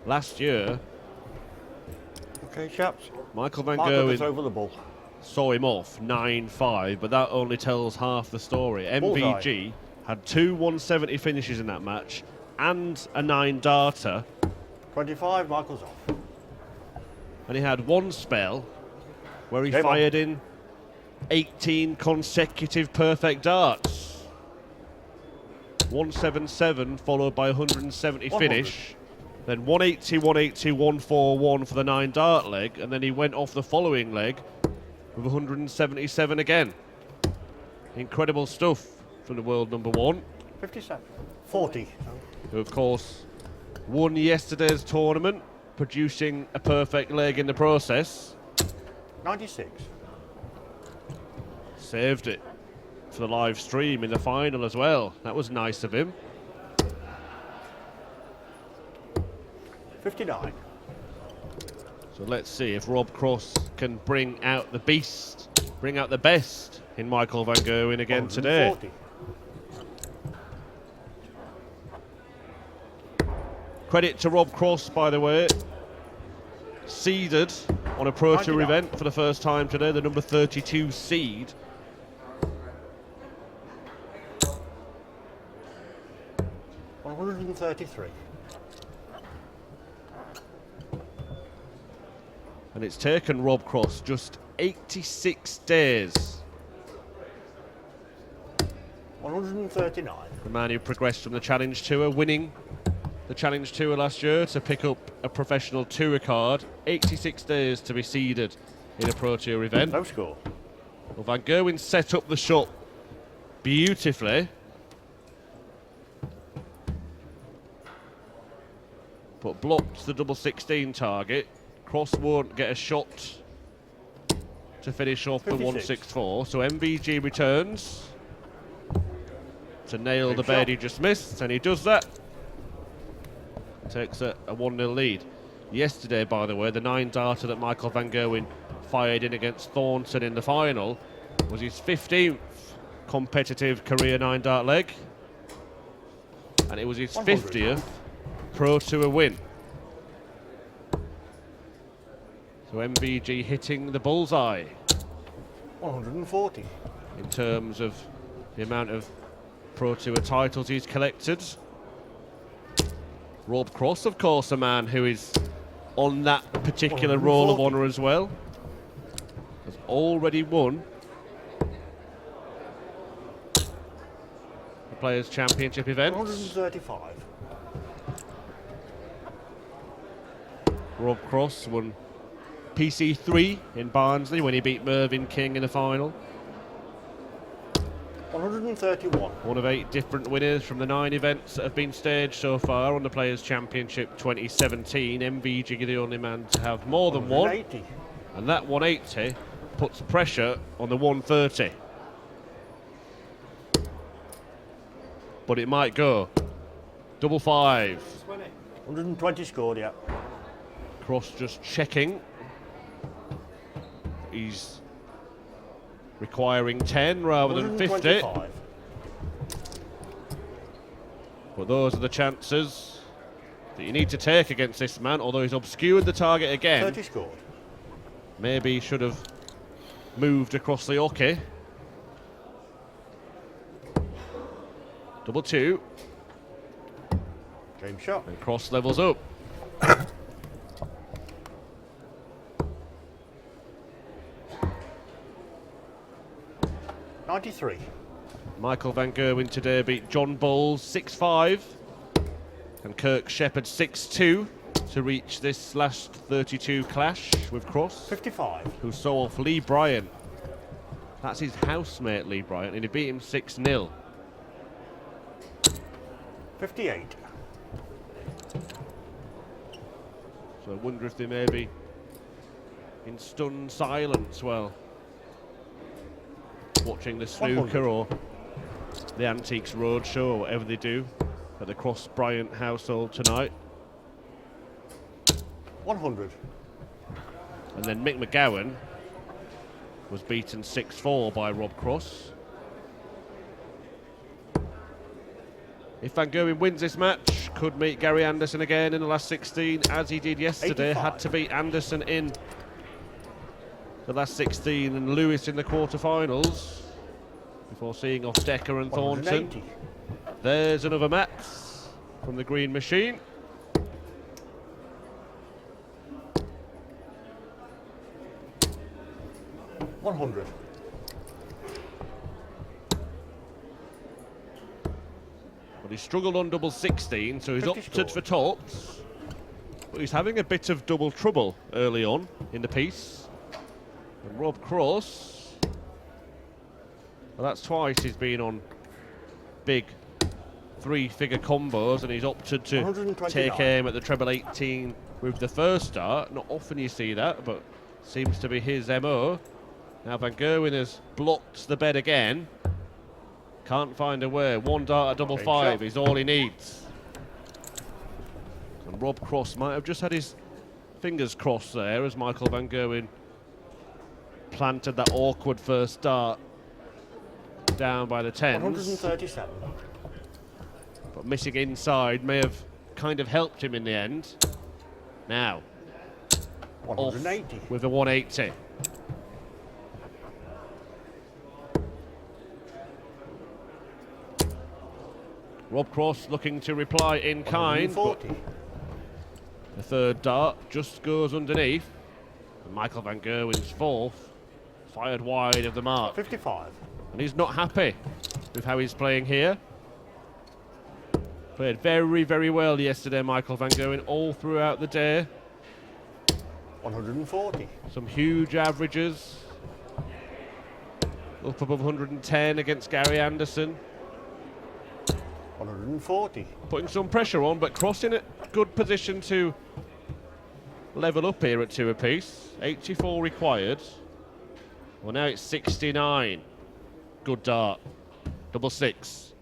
last year, Okay, chaps. Michael Van Michael gets Gerwen over the bull. saw him off 9-5, but that only tells half the story. MVG had 2 170 finishes in that match and a 9-darter. 25, Michael's off. And he had one spell where he Game fired in 18 consecutive perfect darts. 177 followed by 170 finish. Then 180, 180, 141 for the 9-dart leg, and then he went off the following leg with 177 again. Incredible stuff from the world number 1. 57. 40. Who, of course, won yesterday's tournament, producing a perfect leg in the process. 96. Saved it for the live stream in the final as well. That was nice of him. 59. So let's see if Rob Cross can bring out the beast, bring out the best in Michael Van Gerwen again today. 40. Credit to Rob Cross, by the way. Seeded on a Pro Tour 99. event for the first time today, the number 32 seed. $133. And it's taken Rob Cross just 86 days. 139. The man who progressed from the Challenge Tour, winning the Challenge Tour last year, to pick up a professional tour card. 86 days to be seeded in a Pro Tour event. No score. Well, Van Gerwen set up the shot beautifully. But blocked the double 16 target. Cross won't get a shot to finish off the 164. So MVG returns to nail the bed he just missed, and he does that. Takes a 1-0 lead. Yesterday, by the way, the 9-darter that Michael Van Gerwen fired in against Thornton in the final was his 15th competitive career 9-dart leg. And it was his 50th Pro Tour win. So MVG hitting the bullseye. 140. In terms of the amount of Pro Tour titles he's collected. Rob Cross, of course, a man who is on that particular roll of honour as well. Has already won the Players' Championship event. 135. Rob Cross won PC3 in Barnsley when he beat Mervyn King in the final. 131. One of 8 different winners from the 9 events that have been staged so far on the Players' Championship 2017. MVG the only man to have more than one. 180. And that 180 puts pressure on the 130. But it might go. Double 5. 120 scored, yeah. Cross just checking. He's requiring 10 rather than 50. But those are the chances that you need to take against this man, although he's obscured the target again. 30 scored. Maybe he should have moved across the hockey. Double 2. Game shot. And Cross levels up. $93. Michael Van Gerwen today beat John Bowles 6-5 and Kirk Shepherd 6-2 to reach this last 32 clash with Cross. 55. Who saw off Lee Bryant. That's his housemate, Lee Bryant, and he beat him 6-0. 58. So I wonder if they may be in stunned silence while watching the snooker or the Antiques Roadshow or whatever they do at the Cross Bryant household tonight. 100. And then Mick McGowan was beaten 6-4 by Rob Cross. If Van Gerwen wins this match, could meet Gary Anderson again in the last 16, as he did yesterday. 85. Had to beat Anderson in the last 16 and Lewis in the quarterfinals before seeing off Decker and Thornton. 180. There's another max from the green machine. $100. But he struggled on double 16, so he's 50 opted score. for tops. But he's having a bit of double trouble early on in the piece. And Rob Cross, well, that's twice he's been on big three-figure combos, and he's opted to 129. take aim at the treble 18 with the first dart. Not often you see that, but seems to be his MO. Now Van Gerwen has blocked the bed again. Can't find a way. One dart at double Big five shot. is all he needs. And Rob Cross might have just had his fingers crossed there as Michael Van Gerwen planted that awkward first dart down by the 10s. 137. But missing inside may have kind of helped him in the end. Now, off 180. with a 180. Rob Cross looking to reply in kind, but 140. the third dart just goes underneath. And Michael Van Gerwen's fourth fired wide of the mark. 55. And he's not happy with how he's playing here. Played very, very well yesterday, Michael Van Gerwen, all throughout the day. 140. Some huge averages. Up above 110 against Gary Anderson. 140. Putting some pressure on, but Cross in a good position to level up here at 2 apiece. 84 required. Well, now it's 69. Good dart. Double 6.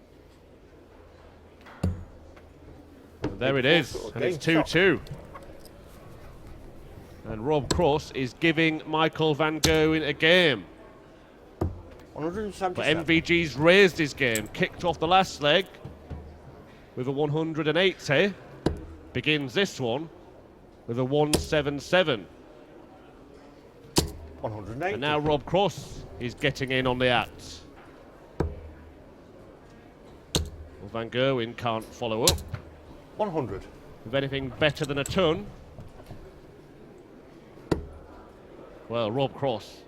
And there it is. And it's 2-2. And Rob Cross is giving Michael Van Gerwen a game. 177. But MVG's raised his game. Kicked off the last leg with a 180. Begins this one with a 177. 180. And now Rob Cross is getting in on the act. Well, Van Gerwen can't follow up 100. with anything better than a ton. Well, Rob Cross.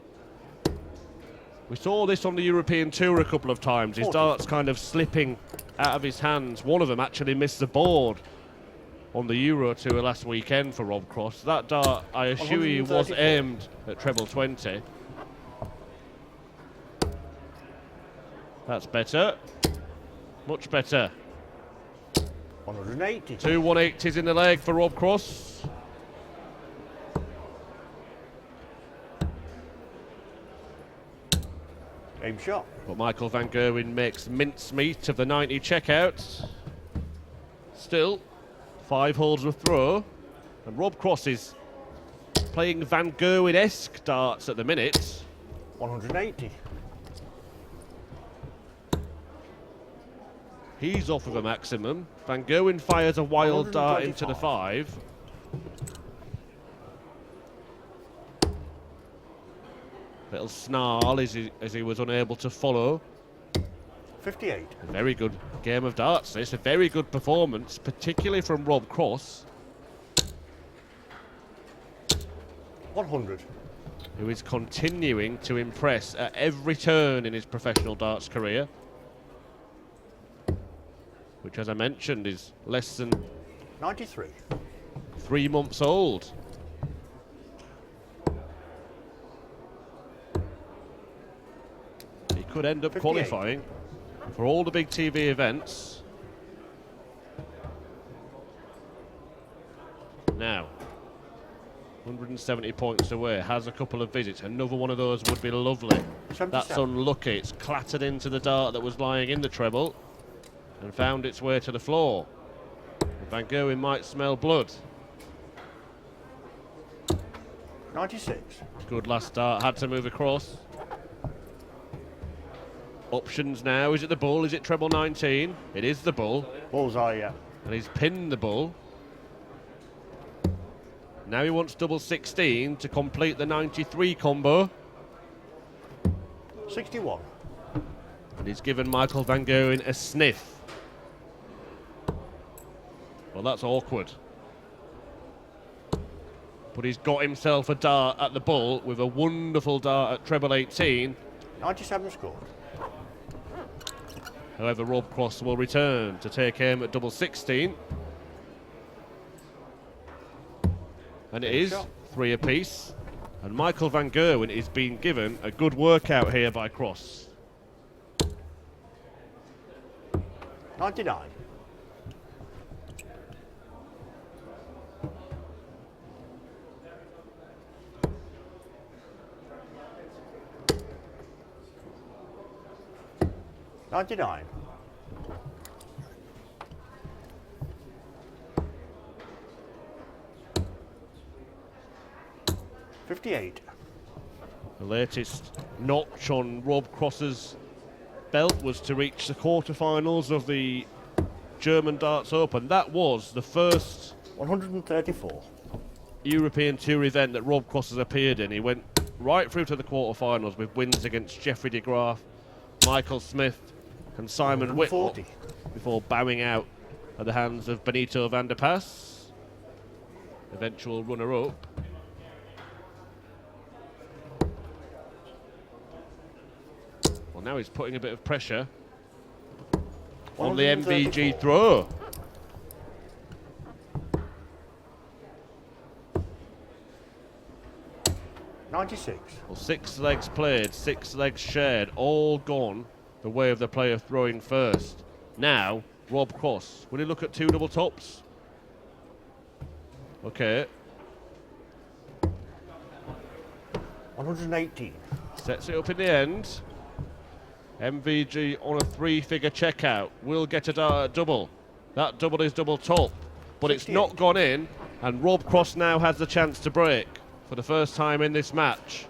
We saw this on the European Tour a couple of times. His 40. darts kind of slipping out of his hands. One of them actually missed the board on the Euro Tour last weekend for Rob Cross. That dart, I assure you, was 134. aimed at treble 20. That's better. Much better. 180. 2 180s in the leg for Rob Cross. Aim shot. But Michael Van Gerwen makes mincemeat of the 90 checkout. Still, 5 holes of throw. And Rob Cross is playing Van Gerwen-esque darts at the minute. 180. He's off with a maximum. Van Gerwen fires a wild dart into the 125. 5. Little snarl as he was unable to follow. 58. A very good game of darts this, a very good performance, particularly from Rob Cross, 100. who is continuing to impress at every turn in his professional darts career, which, as I mentioned, is less than 93. 3 months old. He could end up 58. qualifying for all the big TV events. Now, 170 points away, has a couple of visits. Another one of those would be lovely. 77. That's unlucky. It's clattered into the dart that was lying in the treble and found its way to the floor. Van Gerwen might smell blood. 96. Good last dart, had to move across. Options now, is it the bull, is it treble 19? It is the bull. Bullseye, yeah. And he's pinned the bull. Now he wants double 16 to complete the 93 combo. 61. And he's given Michael van Gerwen a sniff. Well, that's awkward. But he's got himself a dart at the bull with a wonderful dart at treble 18. 97 scored. However, Rob Cross will return to take aim at double 16. And it is 3 apiece. And Michael van Gerwen is being given a good workout here by Cross. 99. $99. $58. The latest notch on Rob Cross's belt was to reach the quarterfinals of the German Darts Open. That was the first 134. European Tour event that Rob Cross has appeared in. He went right through to the quarterfinals with wins against Jeffrey de Graaf, Michael Smith and Simon Whitlock before bowing out at the hands of Benito van der Pas, eventual runner-up. Well, now he's putting a bit of pressure on the MVG throw. $96. Well, 6 legs played, 6 legs shared, all gone the way of the player throwing first. Now, Rob Cross. Will he look at 2 double tops? Okay. 118. Sets it up in the end. MVG on a 3-figure checkout. Will get a dart at double. That double is double top. But it's not gone in. And Rob Cross now has the chance to break for the first time in this match.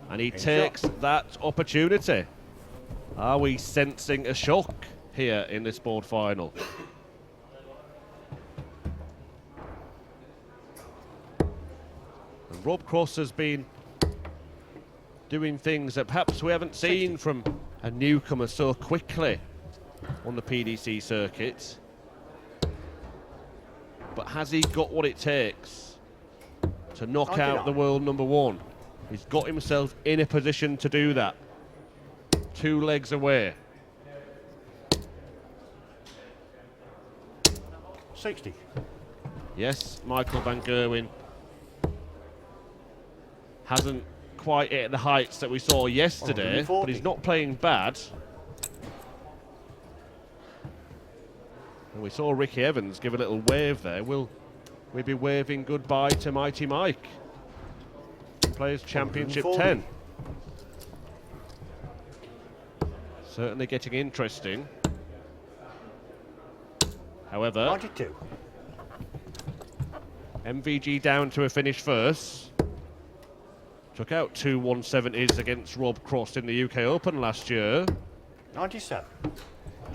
And he takes that opportunity. Are we sensing a shock here in this board final? And Rob Cross has been doing things that perhaps we haven't seen from a newcomer so quickly on the PDC circuit. But has he got what it takes to knock out the world number 1? He's got himself in a position to do that. 2 legs away. 60. Yes, Michael van Gerwen hasn't quite hit the heights that we saw yesterday, but he's not playing bad. And we saw Ricky Evans give a little wave there. Will we be waving goodbye to Mighty Mike? Players Championship 10. Certainly getting interesting. However, 92. MVG down to a finish first. Took out 2 170s against Rob Cross in the UK Open last year. 97.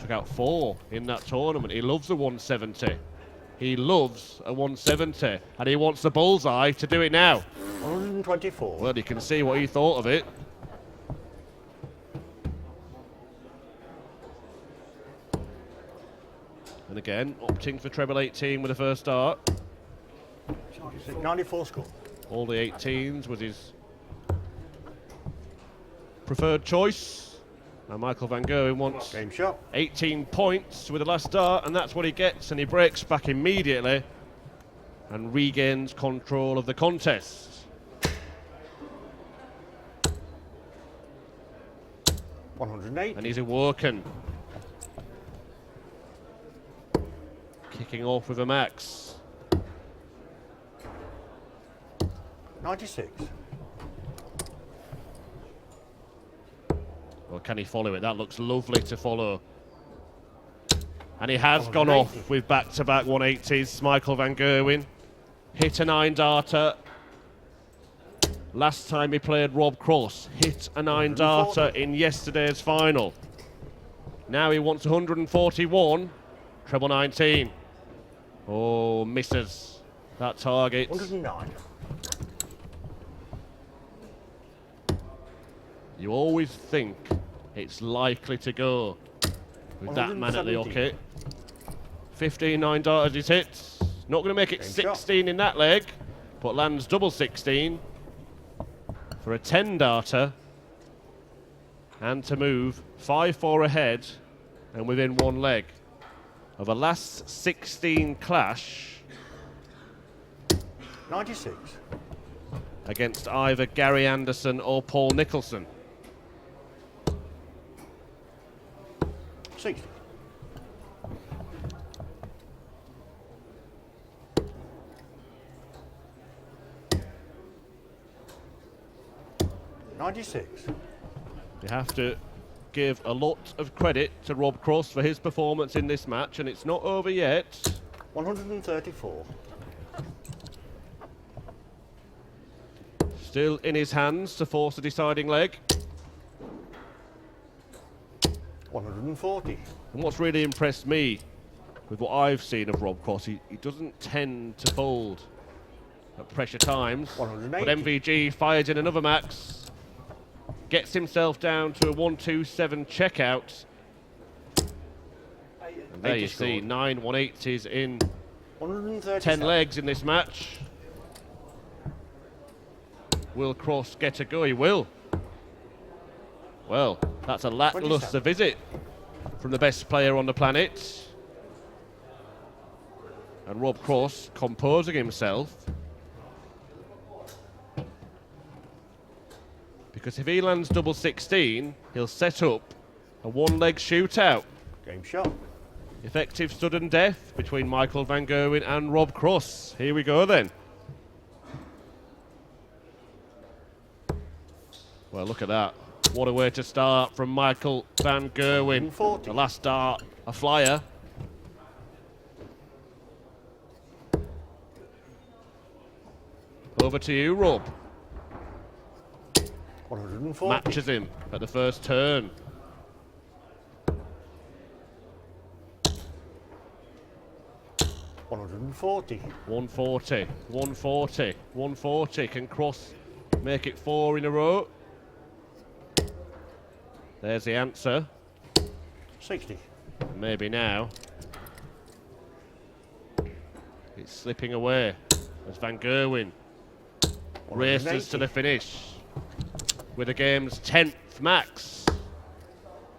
Took out 4 in that tournament. He loves the 170. He loves a 170, and he wants the bullseye to do it now. 124. Well, you can see what he thought of it. And again, opting for treble 18 with the first dart. 94 score. All the 18s was his preferred choice. Now Michael van Gerwen wants Game shot. 18 points with the last dart, and that's what he gets, and he breaks back immediately and regains control of the contest. $108. And he's awoken. Kicking off with a max. 96. Well, can he follow it? That looks lovely to follow. And he has gone off with back-to-back 180s. Michael van Gerwen hit a 9-darter Last time he played Rob Cross, hit a 9-darter in yesterday's final. Now he wants 141, treble 19. Oh, misses that target. 109. You always think it's likely to go with that man at the hockey. 15 9-darters he's hit. Not going to make it Game 16 in that leg, but lands double 16 for a 10-darter. And to move 5-4 ahead and within one leg of a last 16 clash 96. against either Gary Anderson or Paul Nicholson. 60. $96. You have to give a lot of credit to Rob Cross for his performance in this match, and it's not over yet. 134. Still in his hands to force a deciding leg. 140. And what's really impressed me with what I've seen of Rob Cross, he doesn't tend to fold at pressure times. 180. But MVG fires in another max. Gets himself down to a 1-2-7 checkout. And there you see 9 180s in 10 legs in this match. Will Cross get a go? He will. Well, that's a lackluster visit from the best player on the planet. And Rob Cross composing himself. Because if he lands double 16, he'll set up a one-leg shootout. Game shot. Effective sudden death between Michael van Gerwen and Rob Cross. Here we go then. Well, look at that. What a way to start from Michael van Gerwen. 140. The last dart, a flyer. Over to you, Rob. 140. Matches him at the first turn. $140. 140, 140, 140. Can Cross make it 4 in a row? There's the answer. 60. Maybe now. It's slipping away as Van Gerwen races to the finish with the game's 10th max.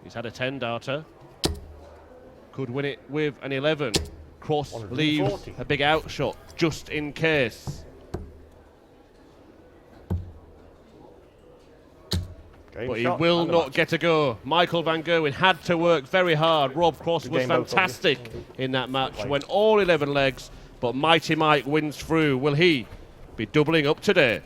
He's had a 10-darter. Could win it with an 11. Cross leaves a big outshot just in case. But he will not get a go. Michael van Gerwen had to work very hard. Rob Cross was fantastic in that match. Went all 11 legs, but Mighty Mike wins through. Will he be doubling up today?